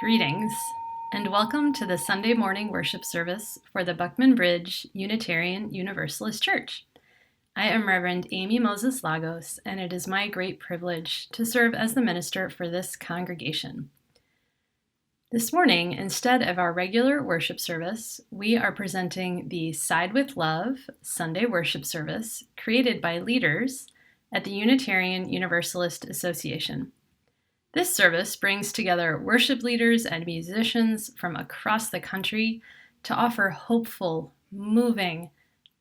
Greetings, and welcome to the Sunday morning worship service for the Buckman Bridge Unitarian Universalist Church. I am Reverend Amy Moses Lagos, and it is my great privilege to serve as the minister for this congregation. This morning, instead of our regular worship service, we are presenting the Side with Love Sunday worship service created by leaders at the Unitarian Universalist Association. This service brings together worship leaders and musicians from across the country to offer hopeful, moving,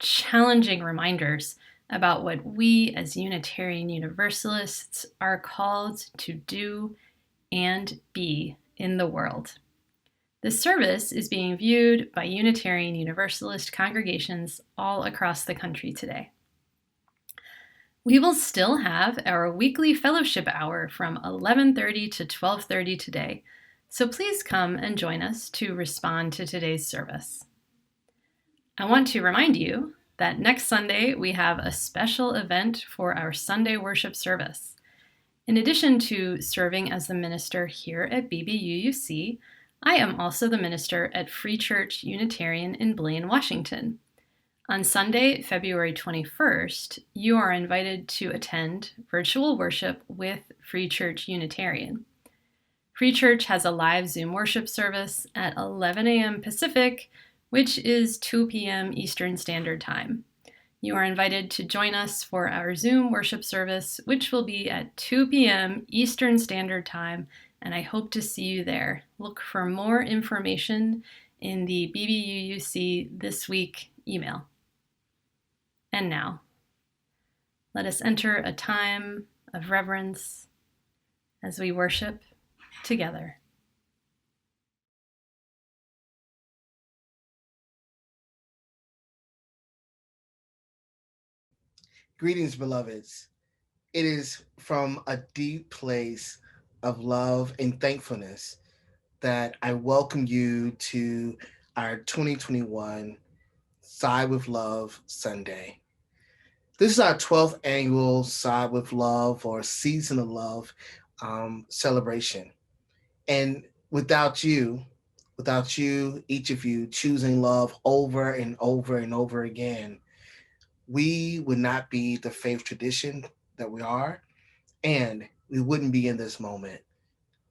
challenging reminders about what we as Unitarian Universalists are called to do and be in the world. This service is being viewed by Unitarian Universalist congregations all across the country today. We will still have our weekly fellowship hour from 11:30 to 12:30 today, so please come and join us to respond to today's service. I want to remind you that next Sunday we have a special event for our Sunday worship service. In addition to serving as the minister here at BBUUC, I am also the minister at Free Church Unitarian in Blaine, Washington. On Sunday, February 21st, you are invited to attend virtual worship with Free Church Unitarian. Free Church has a live Zoom worship service at 11 a.m. Pacific, which is 2 p.m. Eastern Standard Time. You are invited to join us for our Zoom worship service, which will be at 2 p.m. Eastern Standard Time, and I hope to see you there. Look for more information in the BBUUC This Week email. And now, let us enter a time of reverence as we worship together. Greetings, beloveds. It is from a deep place of love and thankfulness that I welcome you to our 2021 Side with Love Sunday. This is our 12th annual Side with Love or Season of Love celebration. And without you, each of you choosing love over and over and over again, we would not be the faith tradition that we are, and we wouldn't be in this moment.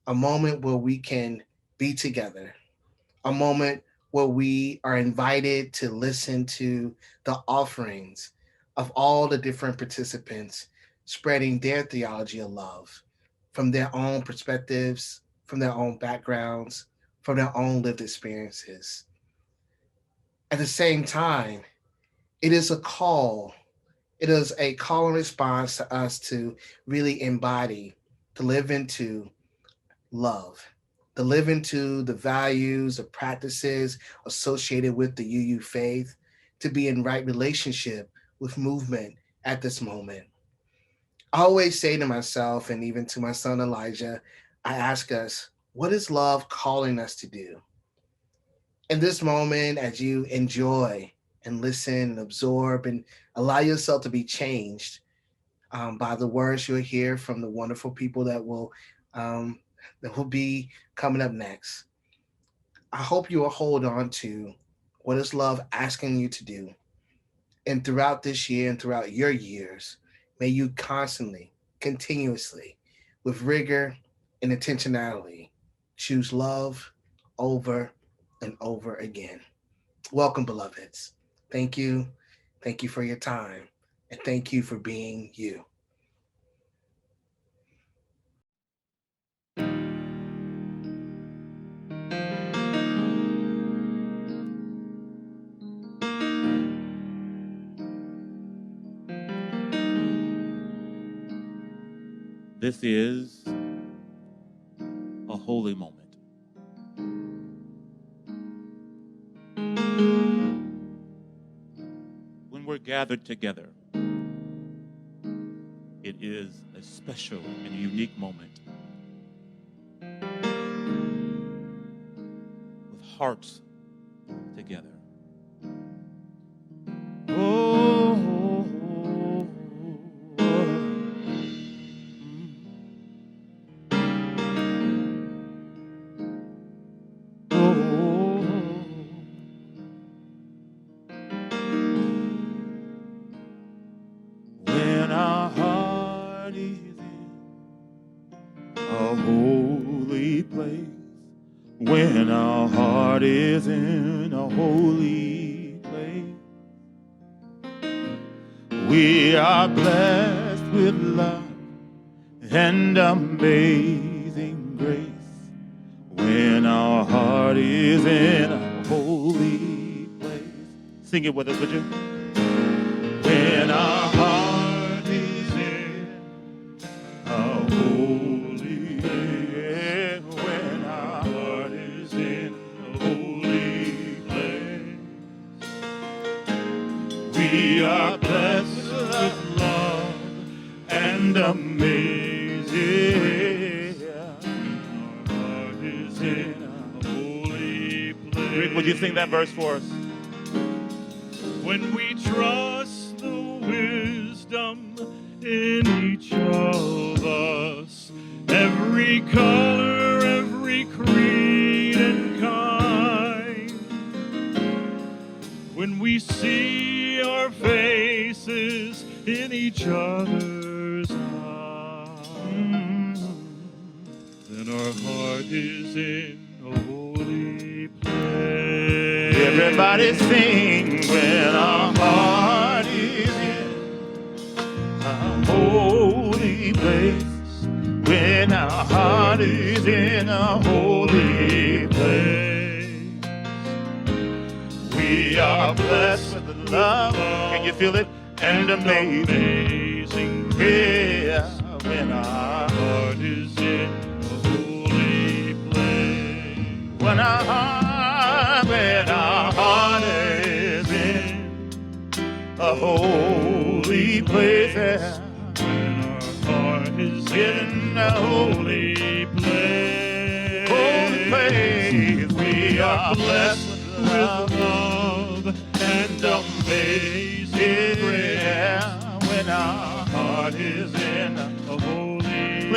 A moment where we can be together, a moment where we are invited to listen to the offerings of all the different participants spreading their theology of love from their own perspectives, from their own backgrounds, from their own lived experiences. At the same time, it is a call. It is a call and response to us to really embody, to live into love, to live into the values, the practices associated with the UU faith, to be in right relationship with movement at this moment. I always say to myself and even to my son Elijah, I ask us, what is love calling us to do? In this moment, as you enjoy and listen and absorb and allow yourself to be changed by the words you'll hear from the wonderful people um, that will be coming up next. I hope you will hold on to what is love asking you to do. And throughout this year and throughout your years, may you constantly, continuously, with rigor and intentionality, choose love over and over again. Welcome, beloveds. Thank you. Thank you for your time. And thank you for being you. This is a holy moment. When we're gathered together, it is a special and unique moment with hearts together. Oh, holy place. When our heart is in a holy place, we are blessed with love and amazing grace. When our heart is in a holy place. Sing it with us, would you? When our heart is in a holy place. When our heart is in a holy place, we are blessed with love and amazing. Our heart is in a holy place. Rick, would you sing that verse for us? When we trust the wisdom in each of us, every color, every creed and kind, when we see our faces in each other's eyes, then our heart is in a holy place. Everybody sing when our heart is in a holy place. When our heart is in a holy place, we are blessed with love. Can you feel it? And amazing. Yeah, when our heart is in a holy place. When our heart is in a holy place. Yeah. When our heart is in a holy place. Holy place. We are blessed with love and amazing grace. When our heart is in a holy place.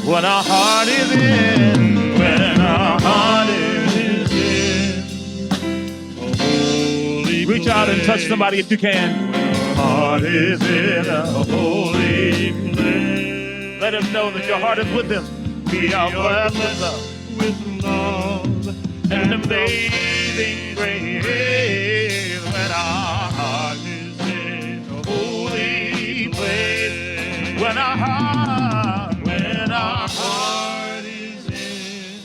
When our heart is in, when our heart is in a holy Reach out and touch somebody if you can. When our heart is in a holy place, let him know that your heart is with him. We are blessed with love and amazing grace. When our heart is in a holy place, when our heart is in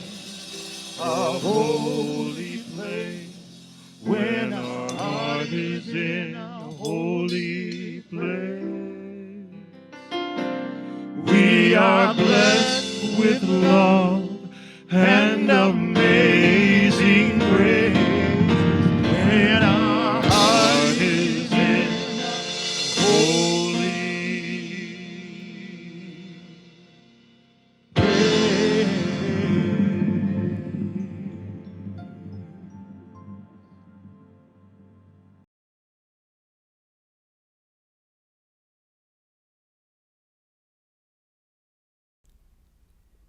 a holy place, when our heart is in a holy place, we are blessed with love and amazing grace. When our heart is in holy place.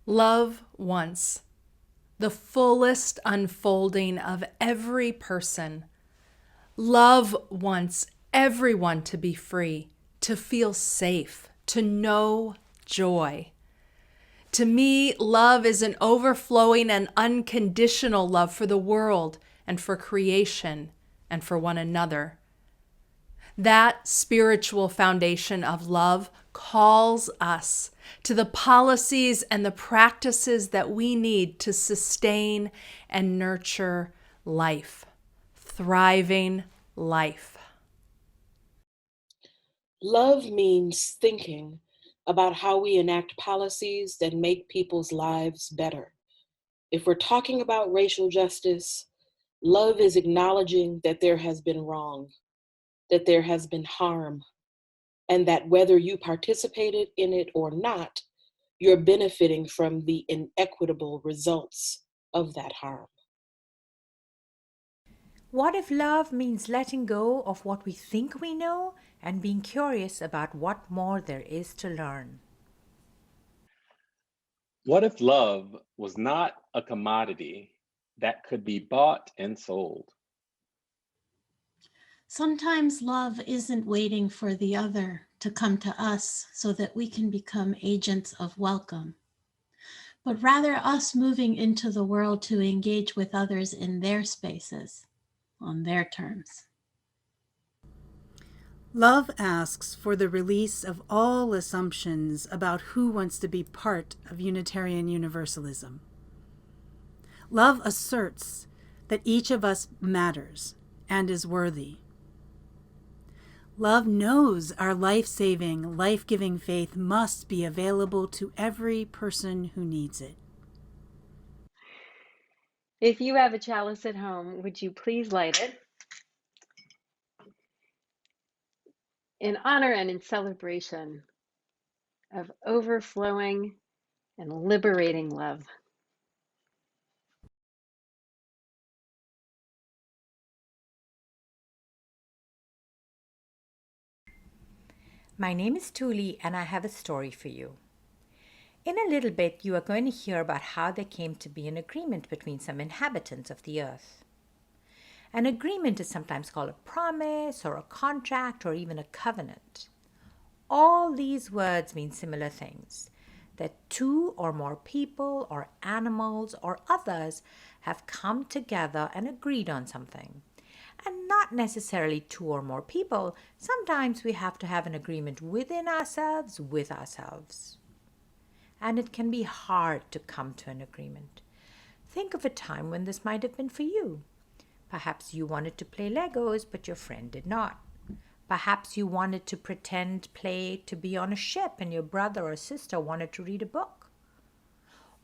Love once, the fullest unfolding of every person. Love wants everyone to be free, to feel safe, to know joy. To me, love is an overflowing and unconditional love for the world and for creation and for one another. That spiritual foundation of love calls us to the policies and the practices that we need to sustain and nurture life, thriving life. Love means thinking about how we enact policies that make people's lives better. If we're talking about racial justice, love is acknowledging that there has been wrong, that there has been harm, and that whether you participated in it or not, you're benefiting from the inequitable results of that harm. What if love means letting go of what we think we know and being curious about what more there is to learn? What if love was not a commodity that could be bought and sold? Sometimes love isn't waiting for the other to come to us so that we can become agents of welcome, but rather us moving into the world to engage with others in their spaces, on their terms. Love asks for the release of all assumptions about who wants to be part of Unitarian Universalism. Love asserts that each of us matters and is worthy. Love knows our life-saving, life-giving faith must be available to every person who needs it. If you have a chalice at home, would you please light it in honor and in celebration of overflowing and liberating love? My name is Tuli, and I have a story for you. In a little bit, you are going to hear about how there came to be an agreement between some inhabitants of the earth. An agreement is sometimes called a promise or a contract or even a covenant. All these words mean similar things, that two or more people or animals or others have come together and agreed on something. And not necessarily two or more people. Sometimes we have to have an agreement within ourselves, with ourselves. And it can be hard to come to an agreement. Think of a time when this might have been for you. Perhaps you wanted to play Legos, but your friend did not. Perhaps you wanted to pretend play to be on a ship and your brother or sister wanted to read a book.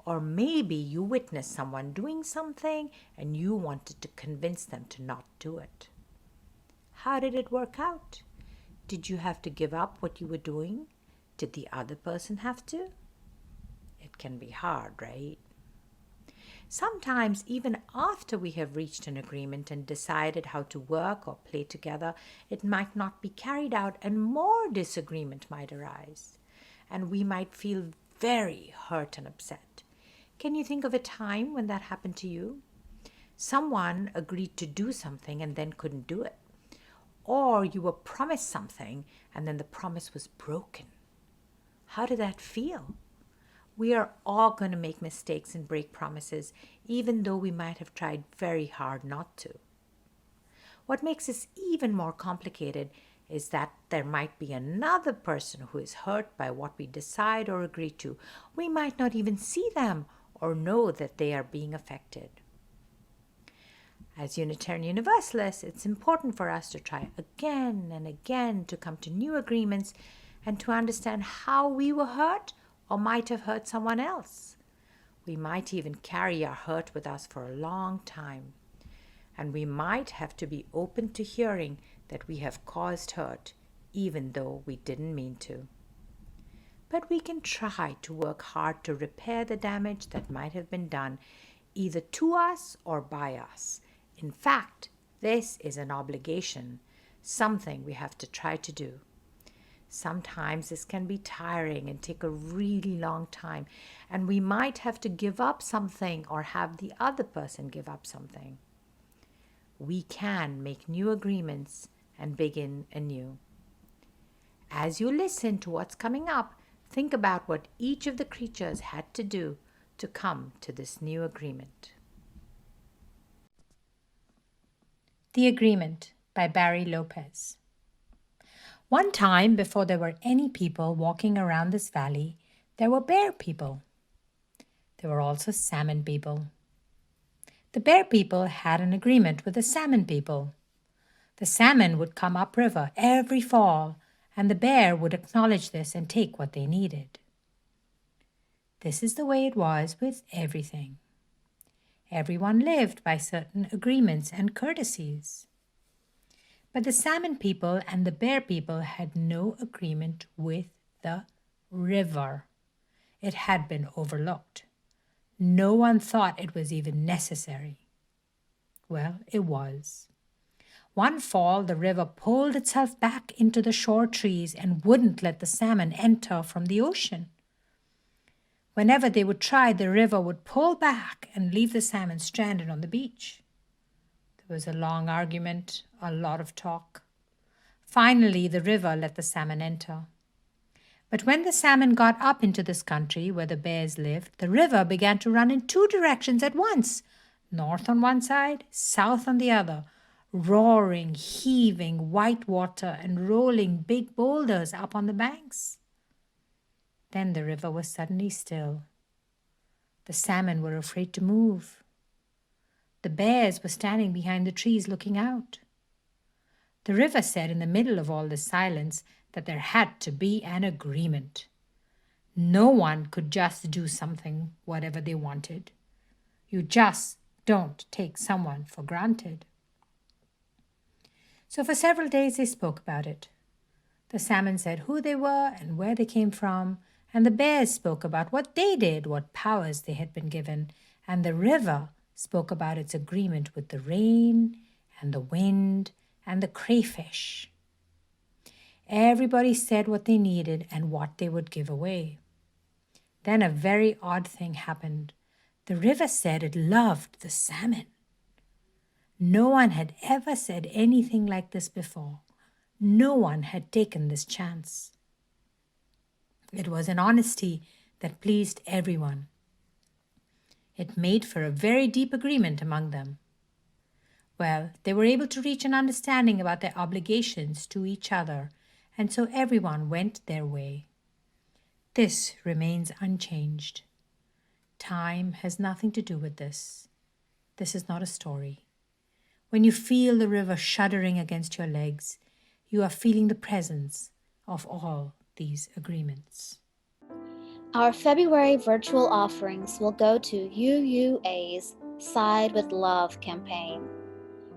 Or maybe you witnessed someone doing something and you wanted to convince them to not do it. How did it work out? Did you have to give up what you were doing? Did the other person have to? It can be hard, right? Sometimes, even after we have reached an agreement and decided how to work or play together, it might not be carried out and more disagreement might arise. And we might feel very hurt and upset. Can you think of a time when that happened to you? Someone agreed to do something and then couldn't do it. Or you were promised something and then the promise was broken. How did that feel? We are all going to make mistakes and break promises, even though we might have tried very hard not to. What makes this even more complicated is that there might be another person who is hurt by what we decide or agree to. We might not even see them or know that they are being affected. As Unitarian Universalists, it's important for us to try again and again to come to new agreements and to understand how we were hurt or might have hurt someone else. We might even carry our hurt with us for a long time. And we might have to be open to hearing that we have caused hurt, even though we didn't mean to. But we can try to work hard to repair the damage that might have been done, either to us or by us. In fact, this is an obligation, something we have to try to do. Sometimes this can be tiring and take a really long time, and we might have to give up something or have the other person give up something. We can make new agreements and begin anew. As you listen to what's coming up, think about what each of the creatures had to do to come to this new agreement. The Agreement by Barry Lopez. One time, before there were any people walking around this valley, there were bear people. There were also salmon people. The bear people had an agreement with the salmon people. The salmon would come upriver every fall, and the bear would acknowledge this and take what they needed. This is the way it was with everything. Everyone lived by certain agreements and courtesies. But the salmon people and the bear people had no agreement with the river. It had been overlooked. No one thought it was even necessary. Well, it was. One fall, the river pulled itself back into the shore trees and wouldn't let the salmon enter from the ocean. Whenever they would try, the river would pull back and leave the salmon stranded on the beach. There was a long argument, a lot of talk. Finally, the river let the salmon enter. But when the salmon got up into this country where the bears lived, the river began to run in two directions at once, north on one side, south on the other, roaring, heaving white water and rolling big boulders up on the banks. Then the river was suddenly still. The salmon were afraid to move. The bears were standing behind the trees looking out. The river said in the middle of all this silence that there had to be an agreement. No one could just do something, whatever they wanted. You just don't take someone for granted. So for several days they spoke about it. The salmon said who they were and where they came from, and the bears spoke about what they did, what powers they had been given, and the river spoke about its agreement with the rain and the wind and the crayfish. Everybody said what they needed and what they would give away. Then a very odd thing happened. The river said it loved the salmon. No one had ever said anything like this before. No one had taken this chance. It was an honesty that pleased everyone. It made for a very deep agreement among them. Well, they were able to reach an understanding about their obligations to each other, and so everyone went their way. This remains unchanged. Time has nothing to do with this. This is not a story. When you feel the river shuddering against your legs, you are feeling the presence of all these agreements. Our February virtual offerings will go to UUA's Side with Love campaign.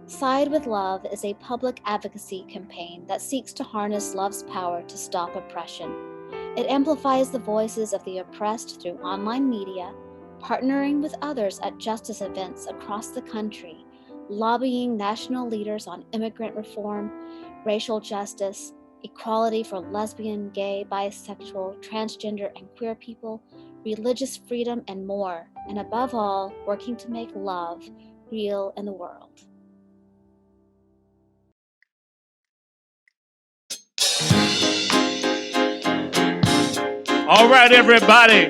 Side with Love is a public advocacy campaign that seeks to harness love's power to stop oppression. It amplifies the voices of the oppressed through online media, partnering with others at justice events across the country, lobbying national leaders on immigrant reform, racial justice, equality for lesbian, gay, bisexual, transgender, and queer people, religious freedom, and more, and above all, working to make love real in the world. All right, everybody.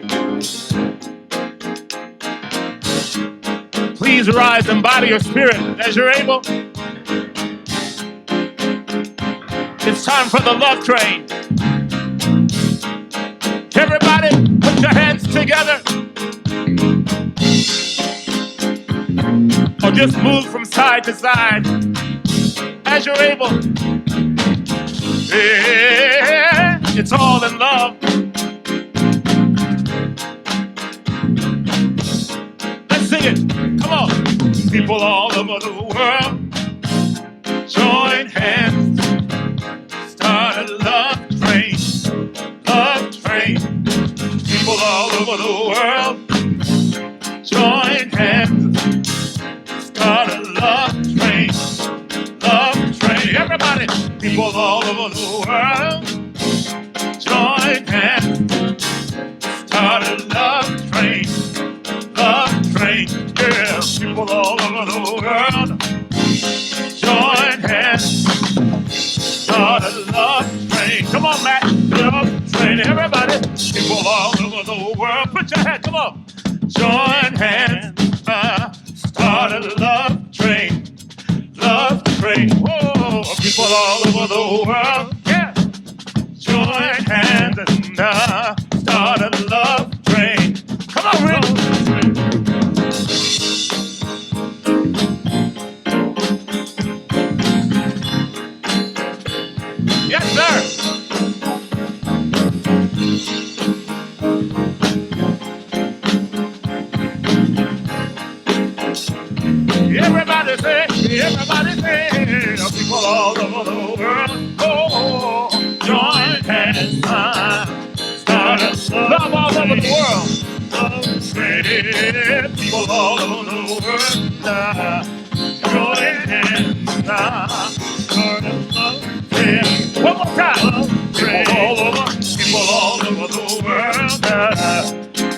Please rise and body your spirit as you're able. It's time for the love train. Everybody, put your hands together. Or just move from side to side as you're able. Yeah, it's all in love. Let's sing it. Come on. People all over the world, join hands. Start a love train. Love train. People all over the world, join hands. Start a love train. Love train. Everybody. People all over the world, join hands. Start a love train. Love train. Yeah. People all over the world, join hands. Start a love train. Come on, Matt. Love train. Everybody. People all over the world. Put your hand. Come on. Join hands. Start a love train. Love train. Whoa. People all over the world. Yeah. Join hands and start a love train. Come on, Rick. Yes, sir. Everybody say, people all over the world, oh, join hands, start a love all over the world. Love train. pray. People all over the world, join hands now. One more time. People all over the world,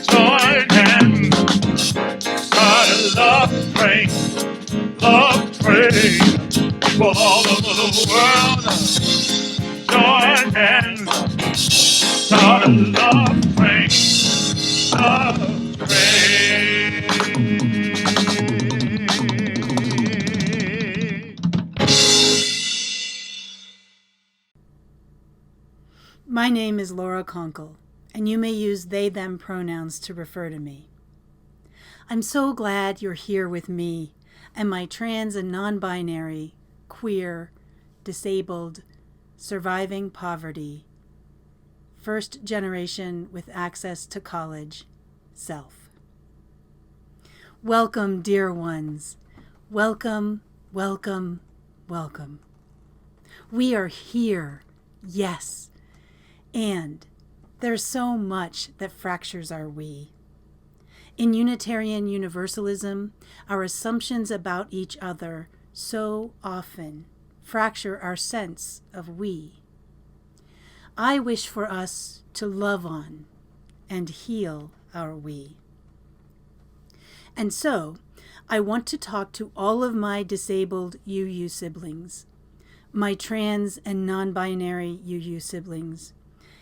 join hands. I love train, love train. People all over the world, join hands. Start a love train, love train. My name is Laura Conkle, and you may use they, them pronouns to refer to me. I'm so glad you're here with me and my trans and non-binary, queer, disabled, surviving poverty, first generation with access to college, self. Welcome, dear ones. Welcome, welcome, welcome. We are here, yes. And there's so much that fractures our we. In Unitarian Universalism, our assumptions about each other so often fracture our sense of we. I wish for us to love on and heal our we. And so, I want to talk to all of my disabled UU siblings, my trans and non-binary UU siblings,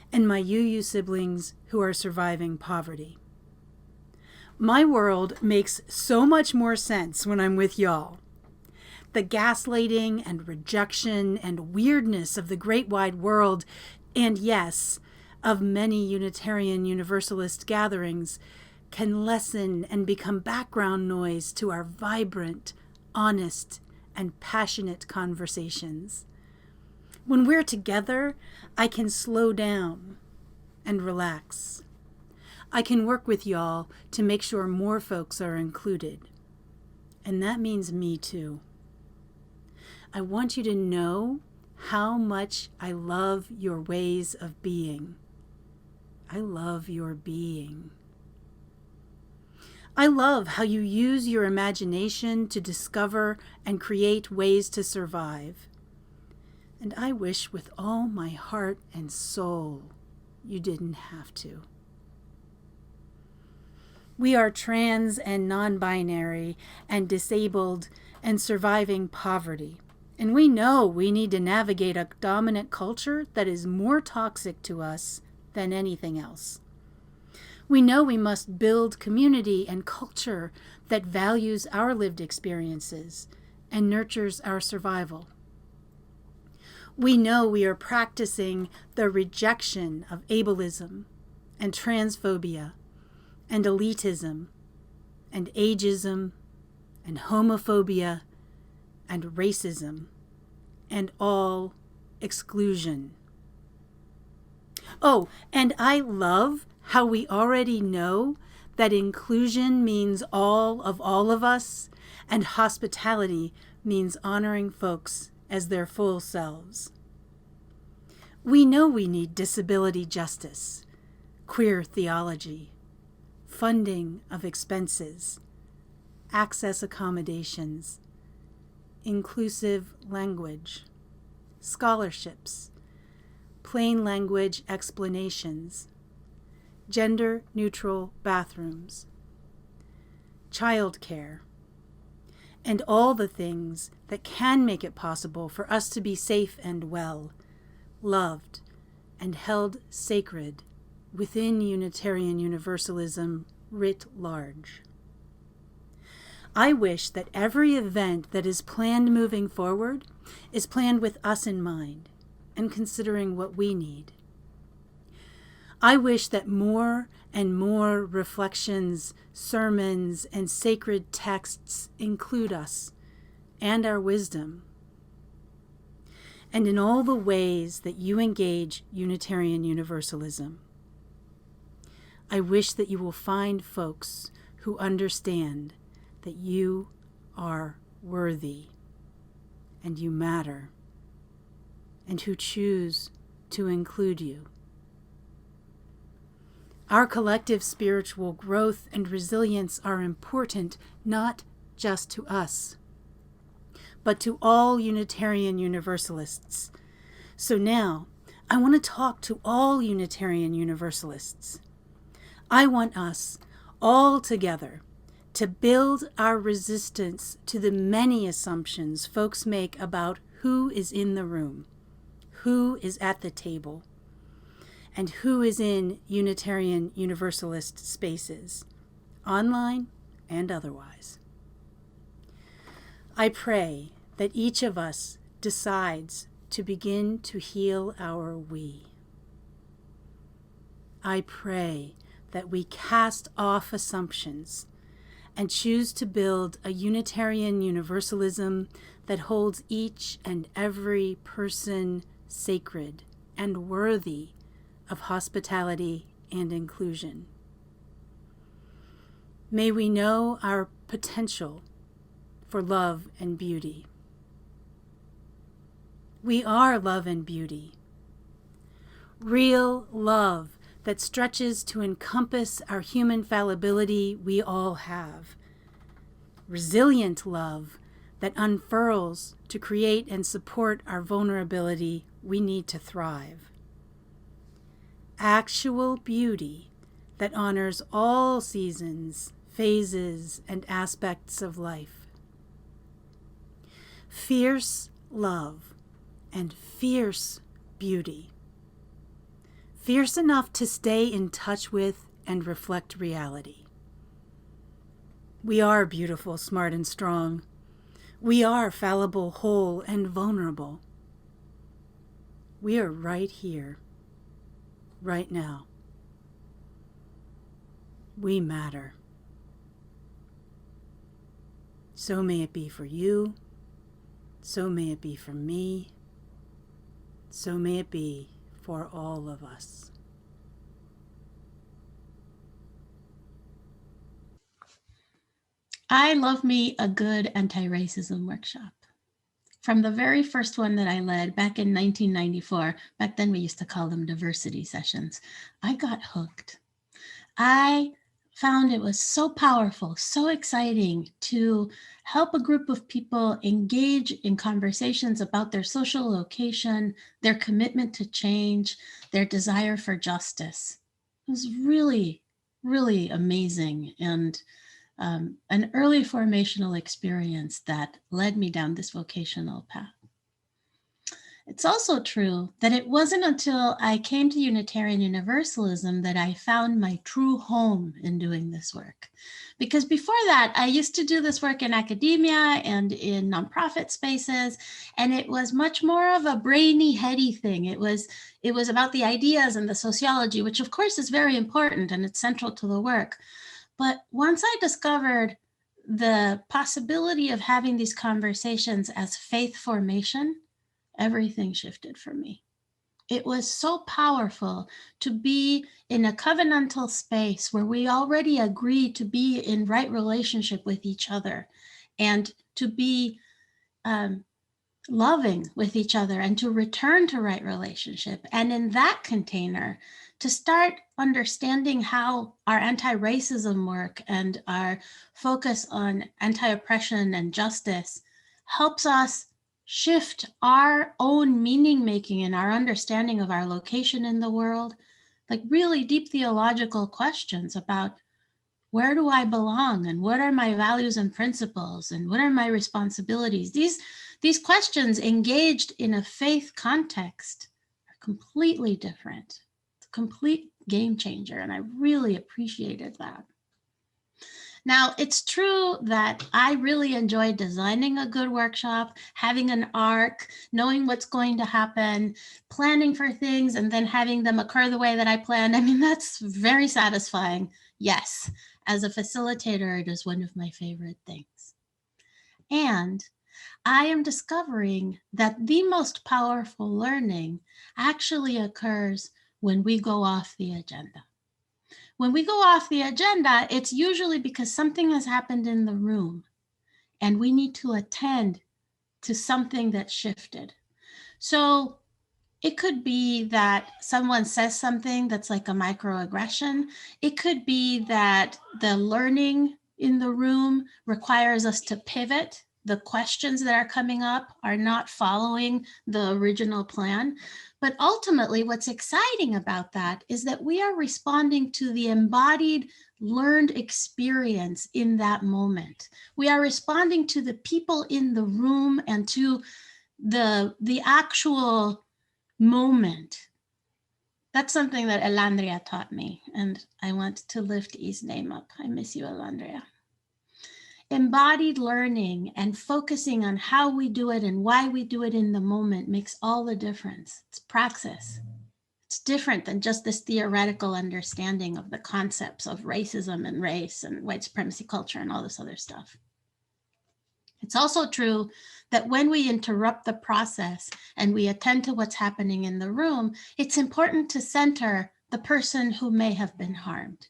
and my UU siblings who are surviving poverty. My world makes so much more sense when I'm with y'all. The gaslighting and rejection and weirdness of the great wide world, and yes, of many Unitarian Universalist gatherings, can lessen and become background noise to our vibrant, honest, and passionate conversations. When we're together, I can slow down and relax. I can work with y'all to make sure more folks are included. And that means me too. I want you to know how much I love your ways of being. I love your being. I love how you use your imagination to discover and create ways to survive. And I wish with all my heart and soul you didn't have to. We are trans and non-binary and disabled and surviving poverty. And we know we need to navigate a dominant culture that is more toxic to us than anything else. We know we must build community and culture that values our lived experiences and nurtures our survival. We know we are practicing the rejection of ableism and transphobia and elitism and ageism and homophobia and racism and all exclusion. Oh, and I love how we already know that inclusion means all of us, and hospitality means honoring folks as their full selves. We know we need disability justice, queer theology, funding of expenses, access accommodations, inclusive language, scholarships, plain language explanations, gender-neutral bathrooms, childcare, and all the things that can make it possible for us to be safe and well, loved, and held sacred within Unitarian Universalism writ large. I wish that every event that is planned moving forward is planned with us in mind and considering what we need. I wish that more and more reflections, sermons, and sacred texts include us and our wisdom. And in all the ways that you engage Unitarian Universalism, I wish that you will find folks who understand that you are worthy and you matter, and who choose to include you. Our collective spiritual growth and resilience are important not just to us, but to all Unitarian Universalists. So now, I want to talk to all Unitarian Universalists. I want us all together to build our resistance to the many assumptions folks make about who is in the room, who is at the table, and who is in Unitarian Universalist spaces, online and otherwise. I pray that each of us decides to begin to heal our we. I pray that we cast off assumptions and choose to build a Unitarian Universalism that holds each and every person sacred and worthy of hospitality and inclusion. May we know our potential for love and beauty. We are love and beauty. Real love that stretches to encompass our human fallibility we all have. Resilient love that unfurls to create and support our vulnerability we need to thrive. Actual beauty that honors all seasons, phases, and aspects of life. Fierce love and fierce beauty. Fierce enough to stay in touch with and reflect reality. We are beautiful, smart, and strong. We are fallible, whole, and vulnerable. We are right here, right now. We matter. So may it be for you. So may it be for me. So may it be for all of us. I love me a good anti-racism workshop. From the very first one that I led back in 1994, back then we used to call them diversity sessions, I got hooked. I found it was so powerful, so exciting to help a group of people engage in conversations about their social location, their commitment to change, their desire for justice. It was really, really amazing and an early formational experience that led me down this vocational path. It's also true that it wasn't until I came to Unitarian Universalism that I found my true home in doing this work. Because before that, I used to do this work in academia and in nonprofit spaces, and it was much more of a brainy, heady thing. It was about the ideas and the sociology, which of course is very important and it's central to the work. But once I discovered the possibility of having these conversations as faith formation, everything shifted for me. It was so powerful to be in a covenantal space where we already agreed to be in right relationship with each other and to be loving with each other and to return to right relationship. And in that container, to start understanding how our anti-racism work and our focus on anti-oppression and justice helps us shift our own meaning making and our understanding of our location in the world, like really deep theological questions about where do I belong and what are my values and principles and what are my responsibilities? These questions engaged in a faith context are completely different. It's a complete game changer, and I really appreciated that. Now, it's true that I really enjoy designing a good workshop, having an arc, knowing what's going to happen, planning for things, and then having them occur the way that I planned. I mean, that's very satisfying. Yes, as a facilitator, it is one of my favorite things. And I am discovering that the most powerful learning actually occurs when we go off the agenda. When we go off the agenda, it's usually because something has happened in the room and we need to attend to something that shifted. So It could be that someone says something that's like a microaggression. It could be that the learning in the room requires us to pivot. The questions that are coming up are not following the original plan. But ultimately, what's exciting about that is that we are responding to the embodied learned experience in that moment. We are responding to the people in the room and to the actual moment. That's something that Elandria taught me, and I want to lift E's name up. I miss you, Elandria. Embodied learning and focusing on how we do it and why we do it in the moment makes all the difference. It's praxis. It's different than just this theoretical understanding of the concepts of racism and race and white supremacy culture and all this other stuff. It's also true that when we interrupt the process and we attend to what's happening in the room, it's important to center the person who may have been harmed.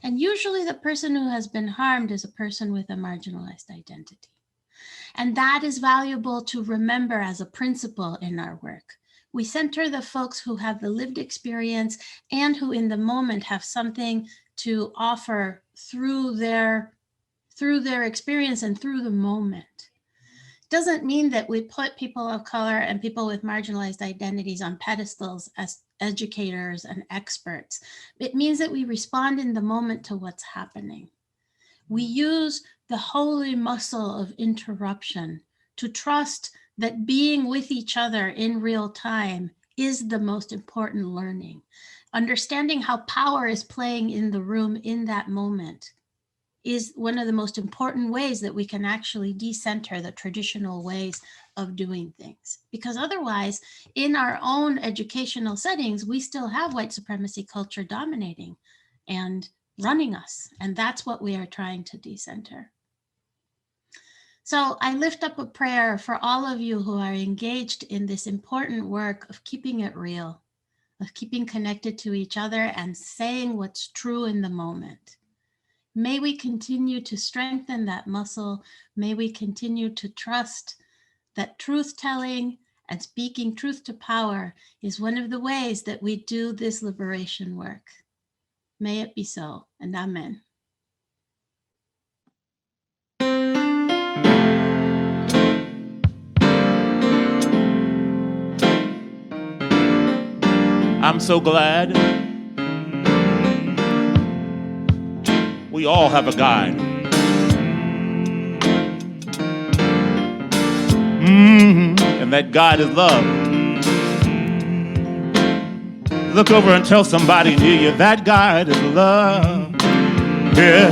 And usually the person who has been harmed is a person with a marginalized identity. And that is valuable to remember as a principle in our work. We center the folks who have the lived experience and who in the moment have something to offer through their experience and through the moment. Doesn't mean that we put people of color and people with marginalized identities on pedestals as educators and experts. It means that we respond in the moment to what's happening. We use the holy muscle of interruption to trust that being with each other in real time is the most important learning. Understanding how power is playing in the room in that moment is one of the most important ways that we can actually decenter the traditional ways of doing things. Because otherwise, in our own educational settings, we still have white supremacy culture dominating and running us. And that's what we are trying to decenter. So I lift up a prayer for all of you who are engaged in this important work of keeping it real, of keeping connected to each other and saying what's true in the moment. May we continue to strengthen that muscle. May we continue to trust that truth-telling and speaking truth to power is one of the ways that we do this liberation work. May it be so, and amen. I'm so glad we all have a guide. And that guide is love. Look over and tell somebody near you, that guide is love. Yeah.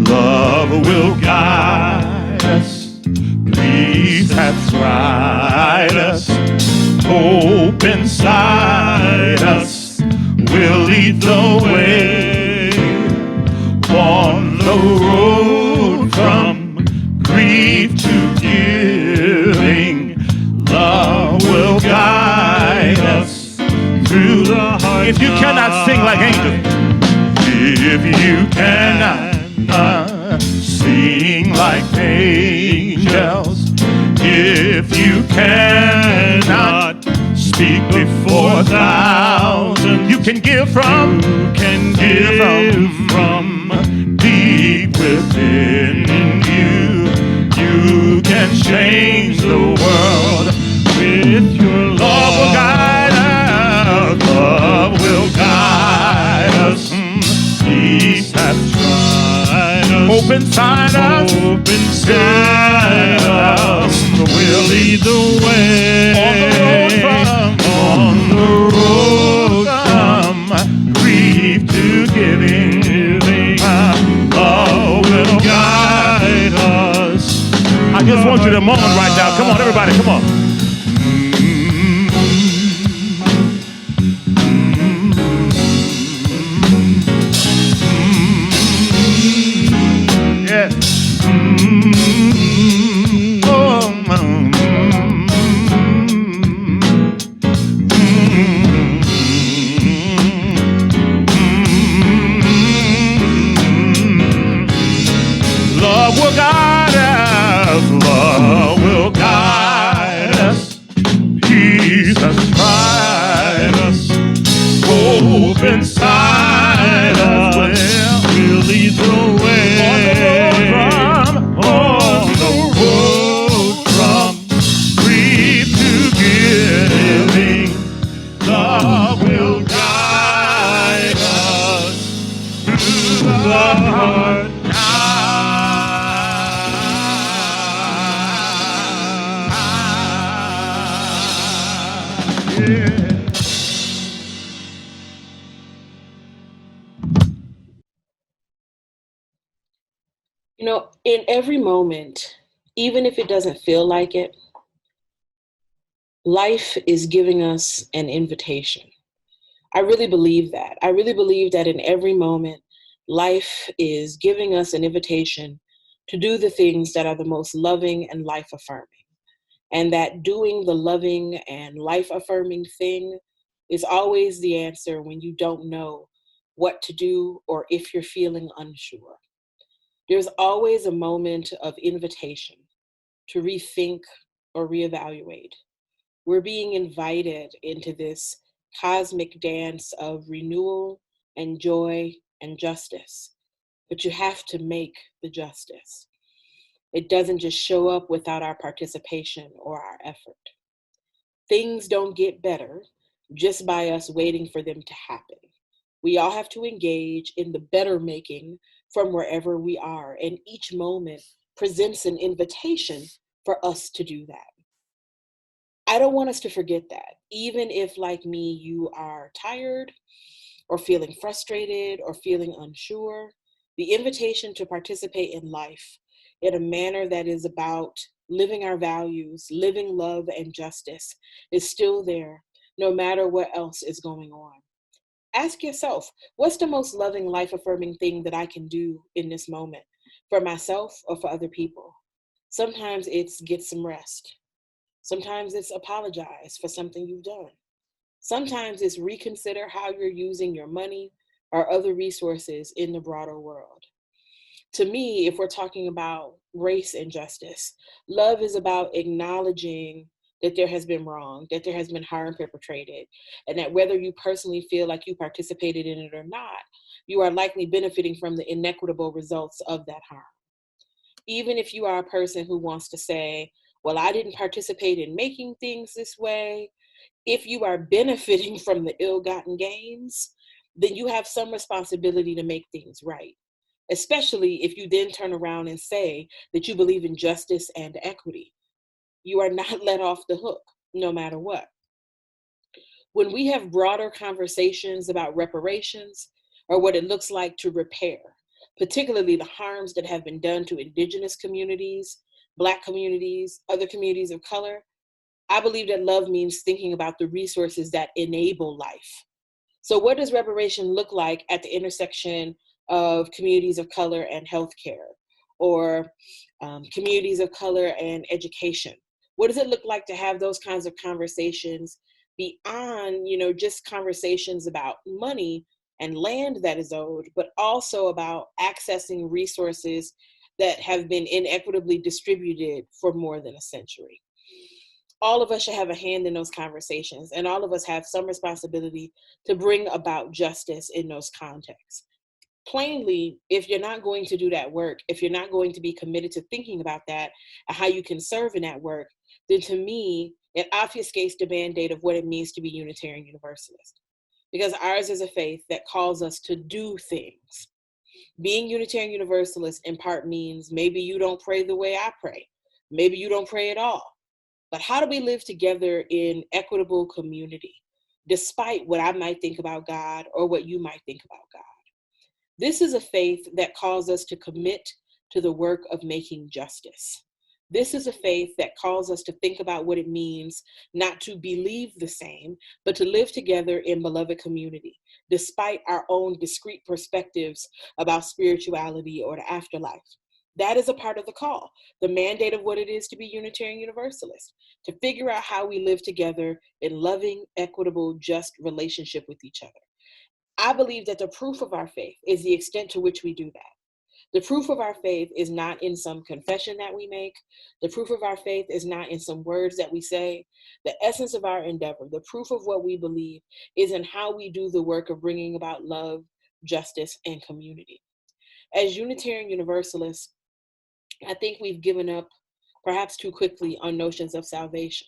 Love will guide us. Peace hath tried us. Hope inside us will lead the way on the road from grief to giving. Love will guide us through the heart. If you cannot sing like angels, if you cannot sing like angels, if you cannot speak before thousands, you can give from deep within you. You can change the world with your love. Love will guide us. Love will guide us. Peace hath tried us. Hope inside us. Hope inside us. We'll lead the way on the road from grief to giving. Love will guide us. I just want you to moan right now. Come on, everybody, come on. Yeah. Love will guide us. Love You know, in every moment, even if it doesn't feel like it, life is giving us an invitation. I really believe that. I really believe that in every moment, life is giving us an invitation to do the things that are the most loving and life affirming. And that doing the loving and life affirming thing is always the answer when you don't know what to do or if you're feeling unsure. There's always a moment of invitation to rethink or reevaluate. We're being invited into this cosmic dance of renewal and joy and justice, but you have to make the justice. It doesn't just show up without our participation or our effort. Things don't get better just by us waiting for them to happen. We all have to engage in the better making from wherever we are, and each moment presents an invitation for us to do that. I don't want us to forget that. Even if, like me, you are tired or feeling frustrated or feeling unsure, the invitation to participate in life in a manner that is about living our values, living love and justice is still there, no matter what else is going on. Ask yourself, what's the most loving, life affirming thing that I can do in this moment for myself or for other people? Sometimes it's get some rest. Sometimes it's apologize for something you've done. Sometimes it's reconsider how you're using your money or other resources in the broader world. To me, if we're talking about race and justice, love is about acknowledging that there has been wrong, that there has been harm perpetrated, and that whether you personally feel like you participated in it or not, you are likely benefiting from the inequitable results of that harm. Even if you are a person who wants to say, well, I didn't participate in making things this way, if you are benefiting from the ill-gotten gains, then you have some responsibility to make things right, especially if you then turn around and say that you believe in justice and equity. You are not let off the hook, no matter what. When we have broader conversations about reparations or what it looks like to repair, particularly the harms that have been done to Indigenous communities, Black communities, other communities of color, I believe that love means thinking about the resources that enable life. So what does reparation look like at the intersection of communities of color and healthcare, or communities of color and education? What does it look like to have those kinds of conversations beyond, just conversations about money and land that is owed, but also about accessing resources that have been inequitably distributed for more than a century? All of us should have a hand in those conversations, and all of us have some responsibility to bring about justice in those contexts. Plainly, if you're not going to do that work, if you're not going to be committed to thinking about that and how you can serve in that work, then to me, it obfuscates the mandate of what it means to be Unitarian Universalist. Because ours is a faith that calls us to do things. Being Unitarian Universalist in part means maybe you don't pray the way I pray. Maybe you don't pray at all. But how do we live together in equitable community, despite what I might think about God or what you might think about God? This is a faith that calls us to commit to the work of making justice. This is a faith that calls us to think about what it means not to believe the same, but to live together in beloved community, despite our own discrete perspectives about spirituality or the afterlife. That is a part of the call, the mandate of what it is to be Unitarian Universalist, to figure out how we live together in loving, equitable, just relationship with each other. I believe that the proof of our faith is the extent to which we do that. The proof of our faith is not in some confession that we make. The proof of our faith is not in some words that we say. The essence of our endeavor, the proof of what we believe, is in how we do the work of bringing about love, justice, and community. As Unitarian Universalists, I think we've given up perhaps too quickly on notions of salvation.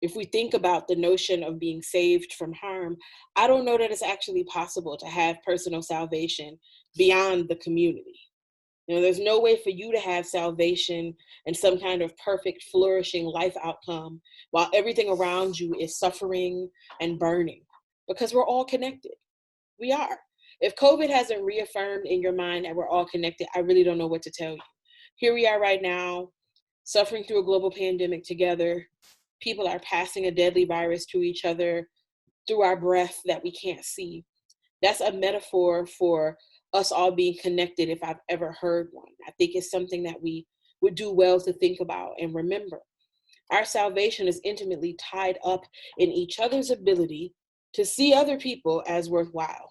If we think about the notion of being saved from harm, I don't know that it's actually possible to have personal salvation beyond the community. There's no way for you to have salvation and some kind of perfect, flourishing life outcome while everything around you is suffering and burning, because we're all connected. We are. If COVID hasn't reaffirmed in your mind that we're all connected, I really don't know what to tell you. Here we are right now, suffering through a global pandemic together. People are passing a deadly virus to each other through our breath that we can't see. That's a metaphor for us all being connected, if I've ever heard one. I think it's something that we would do well to think about and remember. Our salvation is intimately tied up in each other's ability to see other people as worthwhile,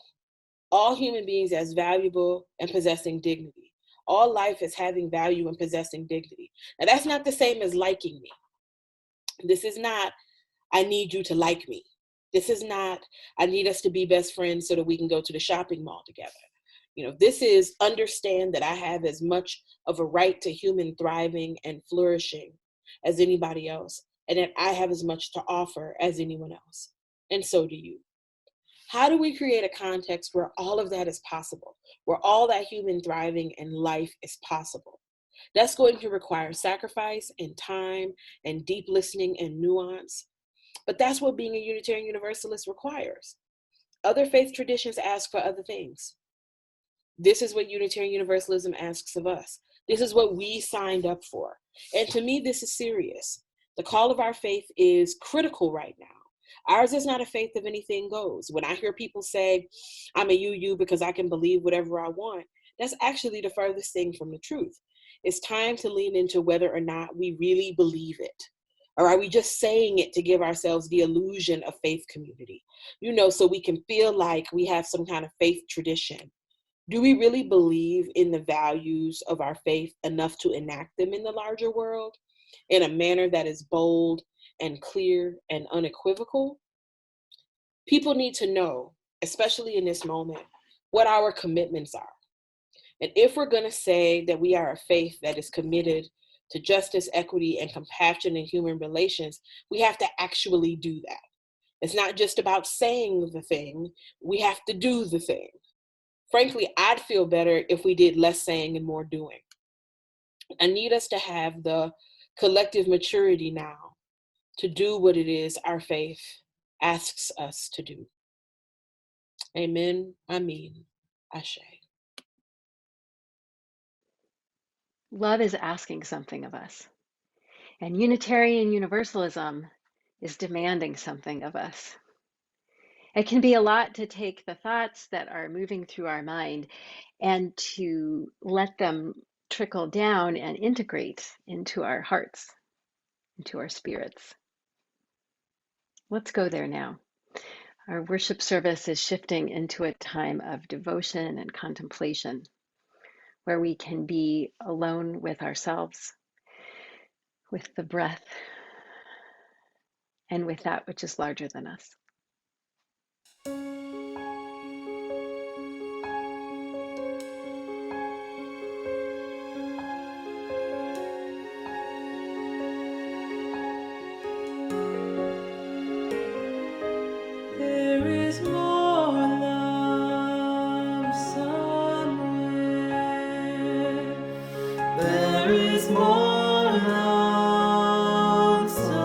all human beings as valuable and possessing dignity, all life as having value and possessing dignity. Now, that's not the same as liking me. This is not, I need you to like me. This is not, I need us to be best friends so that we can go to the shopping mall together. This is understand that I have as much of a right to human thriving and flourishing as anybody else, and that I have as much to offer as anyone else. And so do you. How do we create a context where all of that is possible, where all that human thriving and life is possible? That's going to require sacrifice and time and deep listening and nuance. But that's what being a Unitarian Universalist requires. Other faith traditions ask for other things. This is what Unitarian Universalism asks of us. This is what we signed up for. And to me, this is serious. The call of our faith is critical right now. Ours is not a faith of anything goes. When I hear people say, I'm a UU because I can believe whatever I want, that's actually the furthest thing from the truth. It's time to lean into whether or not we really believe it. Or are we just saying it to give ourselves the illusion of faith community? So we can feel like we have some kind of faith tradition. Do we really believe in the values of our faith enough to enact them in the larger world in a manner that is bold and clear and unequivocal? People need to know, especially in this moment, what our commitments are. And if we're going to say that we are a faith that is committed to justice, equity, and compassion in human relations, we have to actually do that. It's not just about saying the thing, we have to do the thing. Frankly, I'd feel better if we did less saying and more doing. I need us to have the collective maturity now to do what it is our faith asks us to do. Amen. Amen. Ashe. Love is asking something of us. And Unitarian Universalism is demanding something of us. It can be a lot to take the thoughts that are moving through our mind and to let them trickle down and integrate into our hearts, into our spirits. Let's go there now. Our worship service is shifting into a time of devotion and contemplation, where we can be alone with ourselves, with the breath, and with that which is larger than us. There is more love somewhere. There is more love somewhere.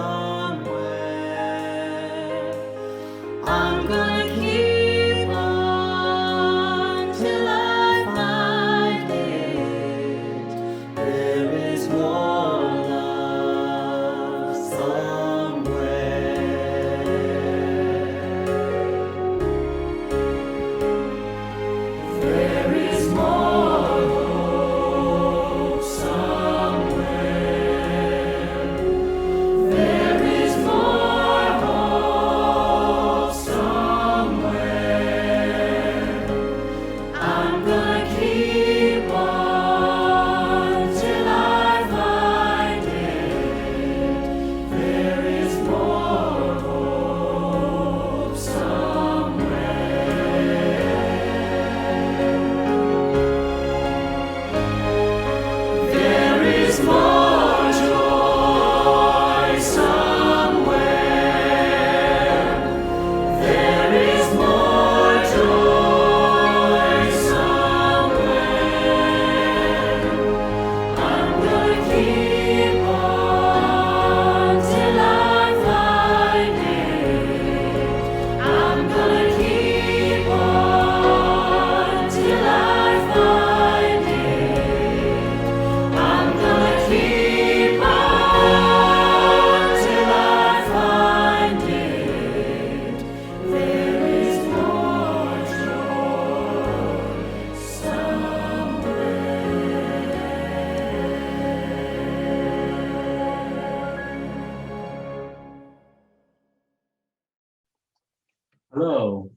Hello,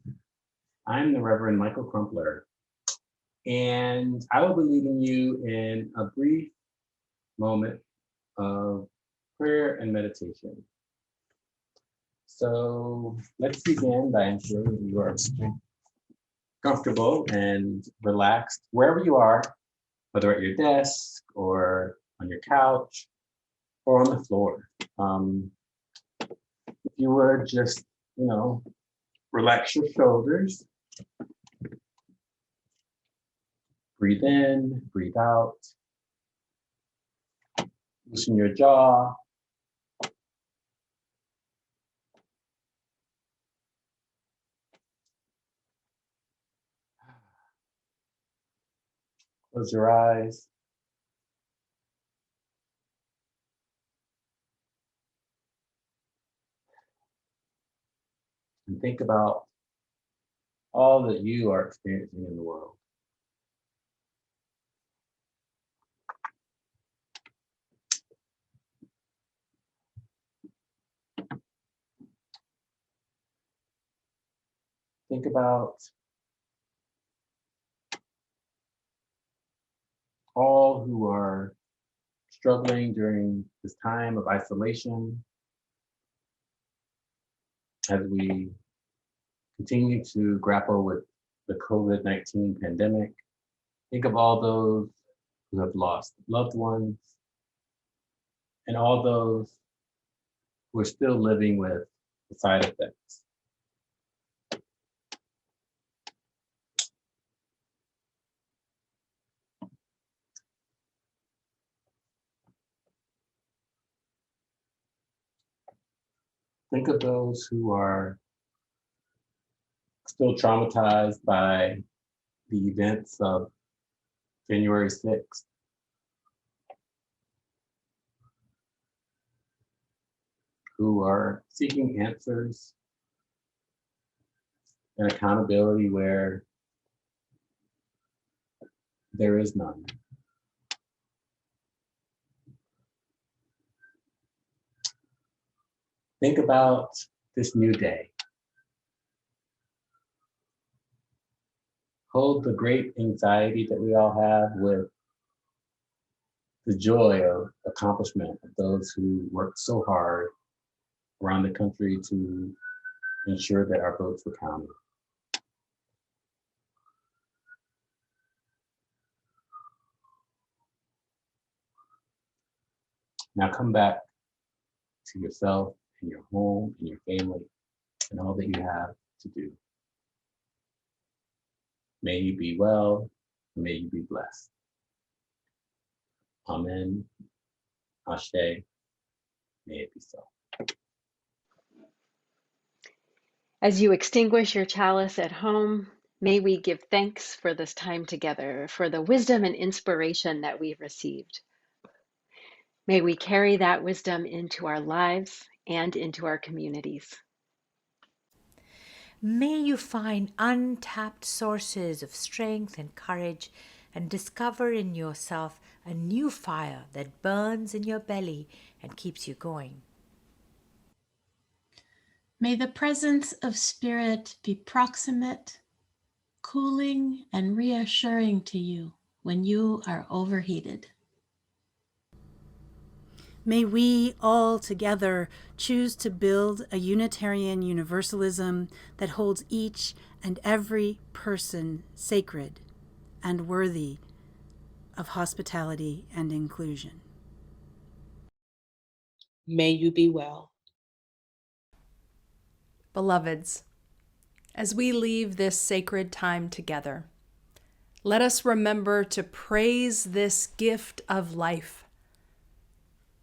I'm the Reverend Michael Crumpler, and I will be leading you in a brief moment of prayer and meditation. So let's begin by ensuring that you are comfortable and relaxed wherever you are, whether at your desk or on your couch or on the floor. If you would just, relax your shoulders, breathe in, breathe out, loosen your jaw. Close your eyes. And think about all that you are experiencing in the world. Think about all who are struggling during this time of isolation as we continue to grapple with the COVID-19 pandemic. Think of all those who have lost loved ones and all those who are still living with the side effects. Think of those who are still traumatized by the events of January 6th. Who are seeking answers and accountability where there is none. Think about this new day. Hold the great anxiety that we all have with the joy of accomplishment of those who worked so hard around the country to ensure that our votes were counted. Now come back to yourself and your home and your family and all that you have to do. May you be well, and may you be blessed. Amen. Ashe. May it be so. As you extinguish your chalice at home, may we give thanks for this time together, for the wisdom and inspiration that we've received. May we carry that wisdom into our lives and into our communities. May you find untapped sources of strength and courage and discover in yourself a new fire that burns in your belly and keeps you going. May the presence of Spirit be proximate, cooling, and reassuring to you when you are overheated. May we all together choose to build a Unitarian Universalism that holds each and every person sacred and worthy of hospitality and inclusion. May you be well. Beloveds, as we leave this sacred time together, let us remember to praise this gift of life,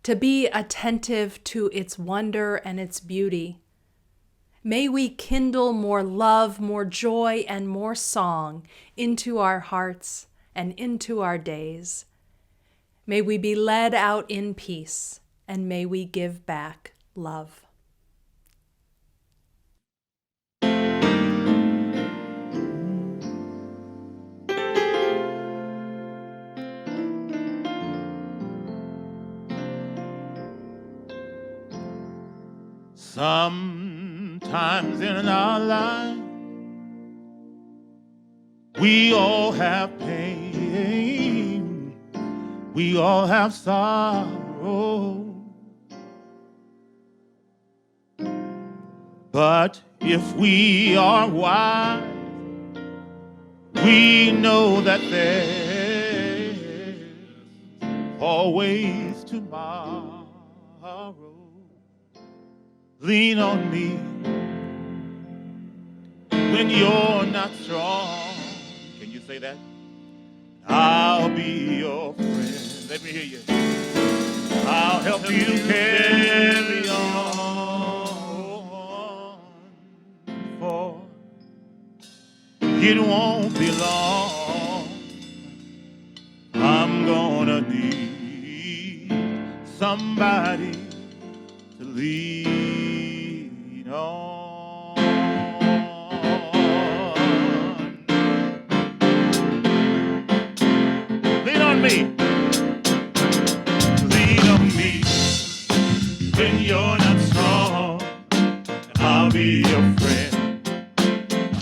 to be attentive to its wonder and its beauty. May we kindle more love, more joy, and more song into our hearts and into our days. May we be led out in peace, and may we give back love. Sometimes times in our life, we all have pain, we all have sorrow. But if we are wise, we know that there's always tomorrow. Lean on me when you're not strong. Can you say that? I'll be your friend. Let me hear you. I'll help you carry on, for it won't be long. I'm gonna need somebody to lean on. Lean on me. Lean on me when you're not strong. I'll be your friend.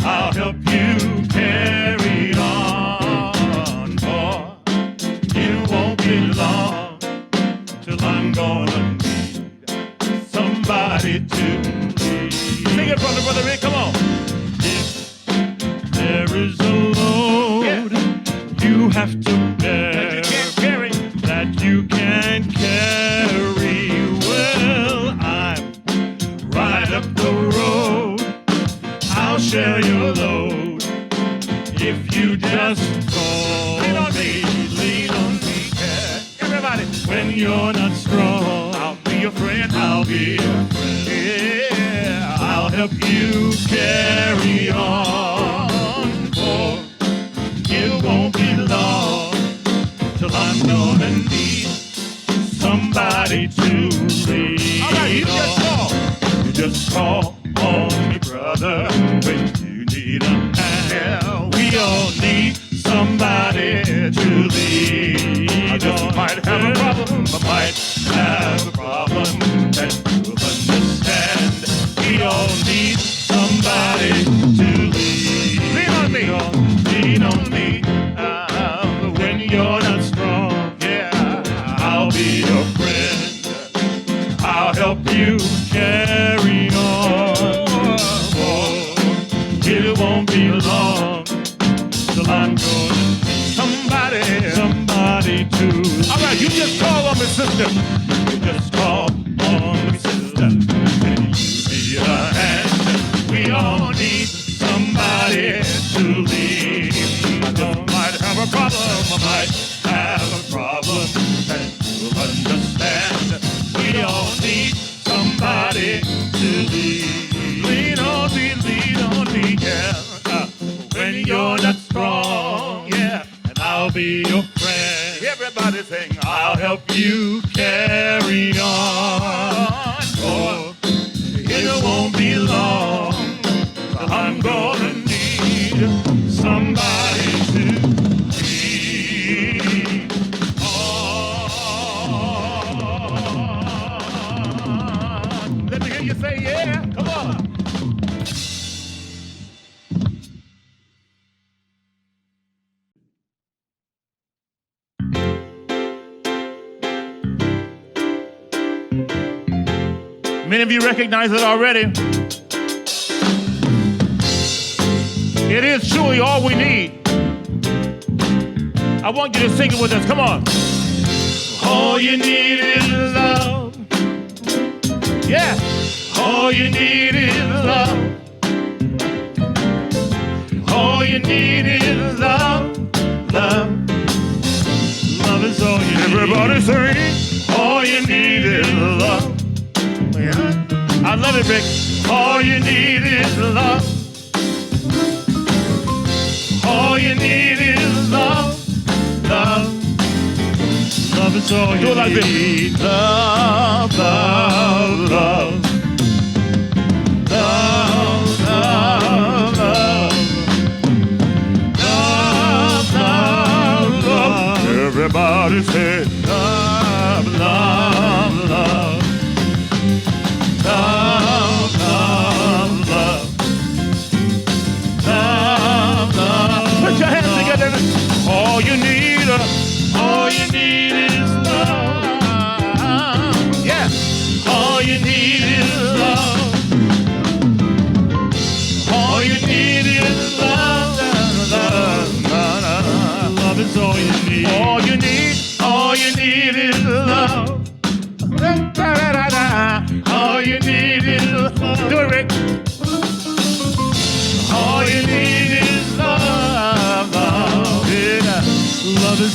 I'll help you carry on, for it won't be long till I'm gonna need somebody to lead. Sing it, brother Rick, come on. If there is a load you have to bear that you can't carry, well, I'm right up the road. I'll share your load if you just call me. Lean on me, yeah. Everybody. When you're not strong, I'll be your friend. I'll be your friend. Yeah, I'll help you carry on. For it won't be long till I'm gonna need somebody to lean on. All right, you just call. You just call on me, brother, when you need a hand. We all need somebody to lean on. I just might have a problem. I might have a problem that you'll understand. We all need somebody to lean on me. Lean on me when you're not strong. Yeah, I'll be your friend. I'll help you carry on. Oh, it won't be long till I'm gonna need somebody to. All right, you just call on me, sister. You just call on me, sister. Can you be a hand? We all need somebody to lead. I just might have a problem. I might have a problem that you'll understand. We all need somebody to lead. Lean on me, yeah. When you're not strong, yeah. And I'll be your friend. Everybody sing, I'll help you carry on. Oh, it won't be long. I'm gonna need somebody to lean on. Let me hear you say, yeah. Come on. Many of you recognize it already. It is truly all we need. I want you to sing it with us. Come on. All you need is love. Yeah. All you need is love. All you need is love. Love. Love is all you need. Everybody sing. All you need is love. Yeah. I love it, Rick. All you need is love. All you need is love. Love. Love is all you need. Love, love, love. Love, love, love. Love, love, love. Everybody say love, love, love. Love, love,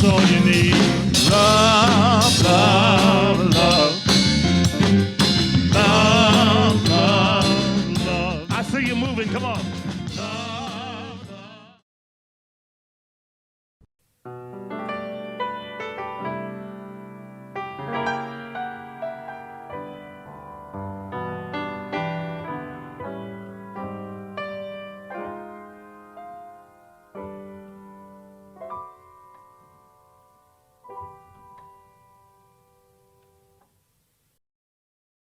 That's all you need. Love, love, love. Love, love, love. I see you moving. Come on.